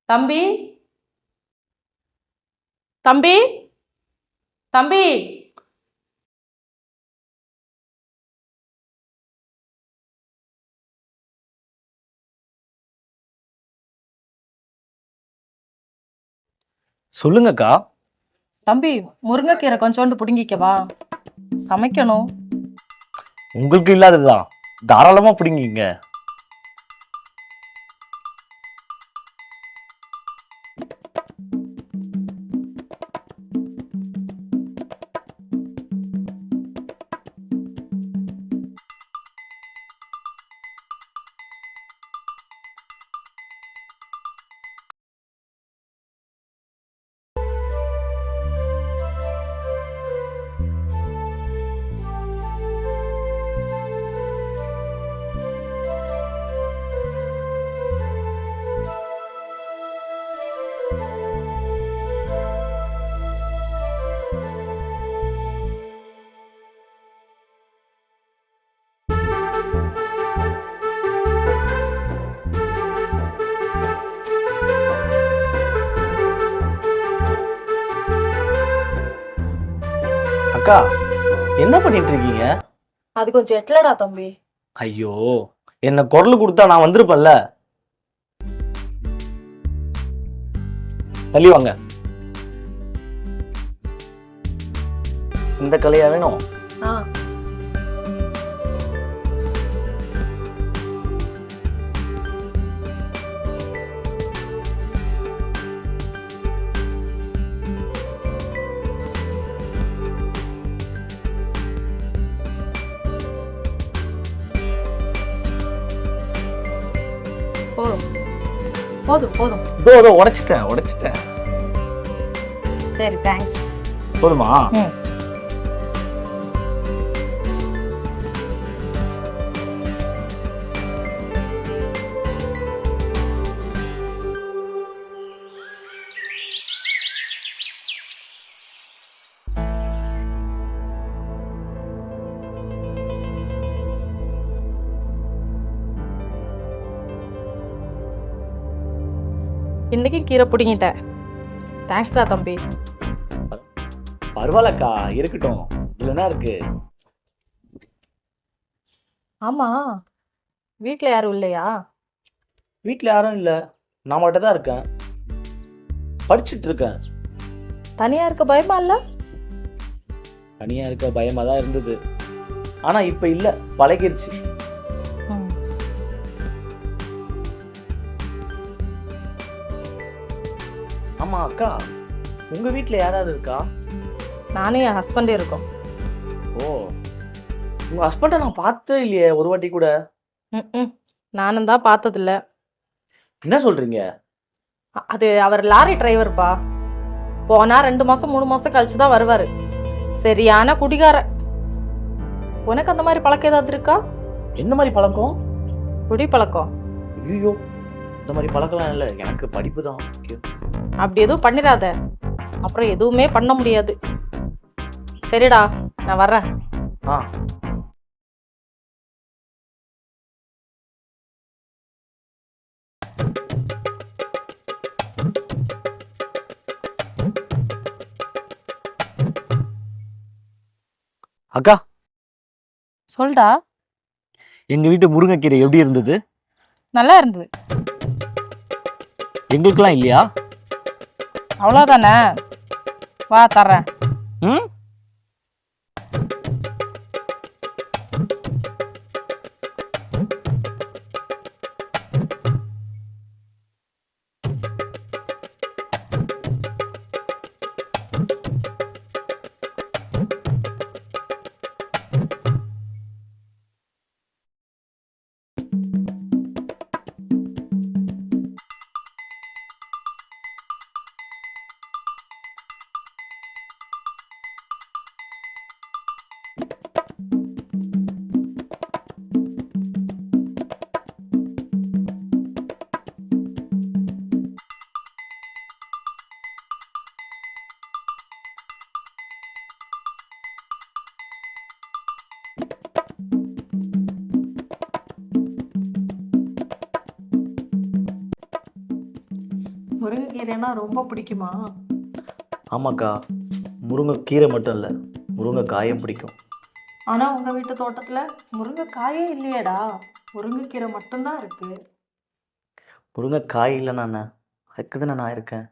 தம்பி தம்பி தம்பி சொல்லுங்கக்கா. தம்பி முருங்கைக்கீரை கொஞ்சோண்டு பிடுங்கிக்கவா, சமைக்கணும். உங்களுக்கு இல்லாததுதான், தாராளமா பிடிங்கிங்க. அக்கா, என்ன பண்ணிட்டு இருக்கீங்க? அது கொஞ்சம் எட்டலடா தம்பி. ஐயோ, என்ன குரல் கொடுத்தா நான் வந்திருப்பேன்ல. தள்ளி வாங்க. இந்த கலையா வேணும்? போதும் போதும் போதும். இதோ உடைச்சிட்டேன். சரி, தேங்க்ஸ். போதுமா? இன்னைக்கு கீரை பிடிங்கிட்டேன். தேங்க்ஸ்டா தம்பி. பரவாயில்லக்கா, இருக்கட்டும். இதுல என்ன இருக்கு? ஆமா, வீட்ல யாரும் இல்லையா? வீட்டுல யாரும் இல்ல, நான் மட்டும் தான் இருக்கேன். படிச்சுட்டு இருக்கேன். தனியா இருக்க பயமா இல்ல? தனியா இருக்க பயமா தான் இருந்தது, ஆனா இப்ப இல்ல, பழகிருச்சு. ஆமா அக்கா, உங்க வீட்டுல யாராவது இருக்கா? நானும் என் ஹஸ்பண்டே இருக்கோம். ஓ, உங்க ஹஸ்பண்ட நான் பார்த்தே இல்லையே ஒரு வாட்டி கூட. நானும் தான் பார்த்ததில்ல. என்ன சொல்றீங்க? அது அவர் லாரி டிரைவர்ப்பா. போனா 2 மாசம் 3 மாசம் கழிச்சு தான் வருவாரு. சரியான குடிகாரன். உனக்கு அந்த மாதிரி பழக்கம் ஏதாவது இருக்கா? என்ன மாதிரி பழக்கம்? குடி பழக்கம். ஐயோ, இந்த மாதிரி பழக்கலாம் இல்லை, எனக்கு படிப்பு தான். அப்படி எதுவும் பண்ணிடாத, அப்புறம் எதுவுமே பண்ண முடியாது. சரிடா, நான் வர்றேன். அக்கா, சொல்டா. எங்க வீட்டு முருங்கைக்கீரை எப்படி இருந்தது? நல்லா இருந்தது. எங்களுக்கெல்லாம் இல்லையா? அவ்வளோதானே, வா தர்றேன். ம், முருங்கைக்கீரைனா ரொம்ப பிடிக்குமா? ஆமாக்கா, முருங்கைக்கீரை மட்டும் இல்லை, முருங்கைக்காயும் பிடிக்கும். ஆனா உங்க வீட்டு தோட்டத்துல முருங்கைக்காயே இல்லையேடா, முருங்கைக்கீரை மட்டும்தான் இருக்கு. முருங்கைக்காய் இல்லைண்ணா என்ன, அதுக்கு தானே நான் இருக்கேன்.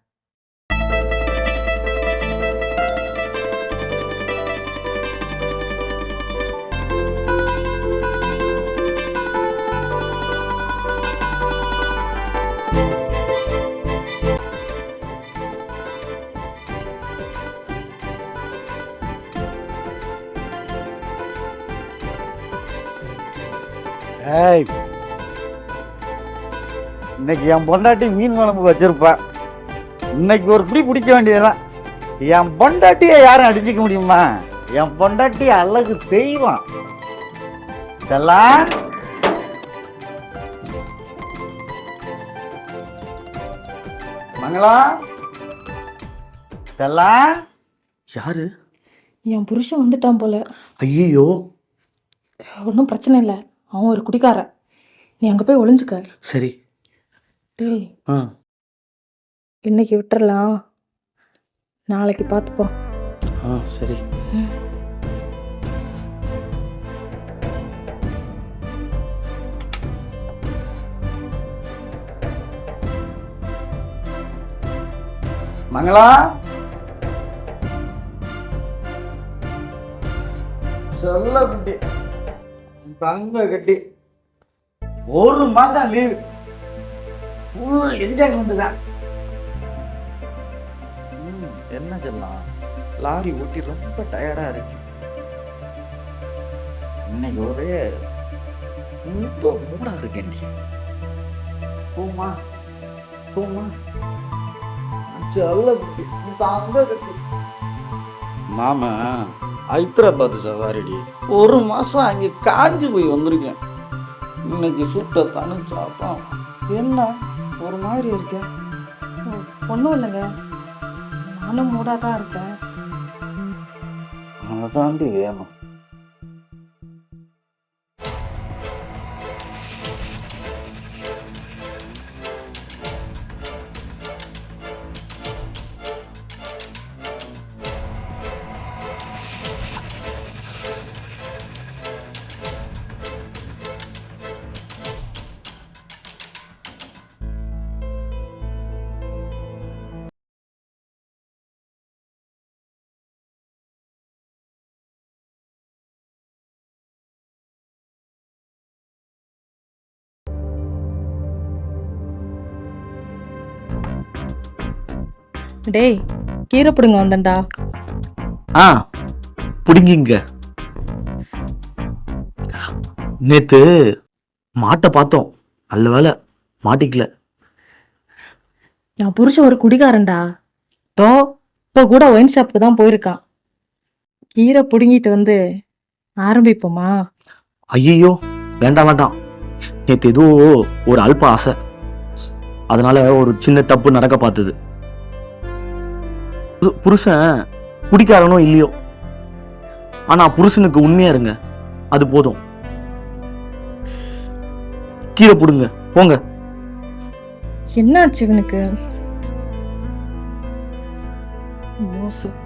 ஏய், இன்னைக்கு என் பொண்டாட்டி மீன் குழம்பு வச்சிருப்பா. இன்னைக்கு ஒரு பிடி பிடிக்க வேண்டியதெல்லாம். என் பொண்டாட்டியை யாரும் அடிச்சுக்க முடியுமா? என் பொண்டாட்டி அழகு தெய்வம். இதெல்லாம் மங்களா, இதெல்லாம் யாரு? என் புருஷன் வந்துட்டான் போல. ஐயோ, ஒன்றும் பிரச்சனை இல்லை, அவன் ஒரு குடிக்காரன். நீ அங்கே போய் ஒளிஞ்சுக்க. சரி. டேய், ஆ இன்னைக்கு விட்டுறலாம், நாளைக்கு பார்த்துப்போம். ஆ சரி. மங்களா, சொல்ல குட்டி, தங்க கட்டி, ஒரு மாசம் லீவு, ஃபுல் என்ஜாய்மெண்ட் தான். என்ன சொல்லலாம், லாரி ஓட்டி ரொம்ப டயர்டா இருக்கு. இன்னைக்கு ஒரே ரொம்ப மூடா இருக்கேன். போமா போமா, சொல்ல குட்டி, தங்க கட்டி. மாமா ஹைதராபாத் சவாரிடி, ஒரு மாசம் அங்கே காஞ்சி போய் வந்திருக்கேன். இன்னைக்கு சுட்ட தனிச்சாத்தான் என்ன ஒரு மாதிரி இருக்கேன். ஒன்றும் இல்லைங்க, நானும் மூடாக தான் இருக்கேன். அதாண்டி வேணும். டேய், கீரை பிடுங்க வந்தேன்டா. ஆ பிடிங்கிங்க. நேத்து மாட்டை பார்த்தோம், நல்ல வேலை மாட்டிக்கல. என் புருஷன் ஒரு குடிகாரன்டா. தோ இப்போ கூட ஒயின் ஷாப்புக்கு தான் போயிருக்கான். கீரை பிடுங்கிட்டு வந்து ஆரம்பிப்போமா? ஐயோ, வேண்டாம் வேண்டாம். நேற்று ஏதோ ஒரு அல்ப ஆசை, அதனால ஒரு சின்ன தப்பு நடக்க பார்த்தது. புருஷன் குடிக்காரனும் இல்லையோ, ஆனா புருஷனுக்கு உண்மையா இருங்க, அது போதும். கீரை போடுங்க போங்க. என்னாச்சு இவனுக்கு? மோசம்.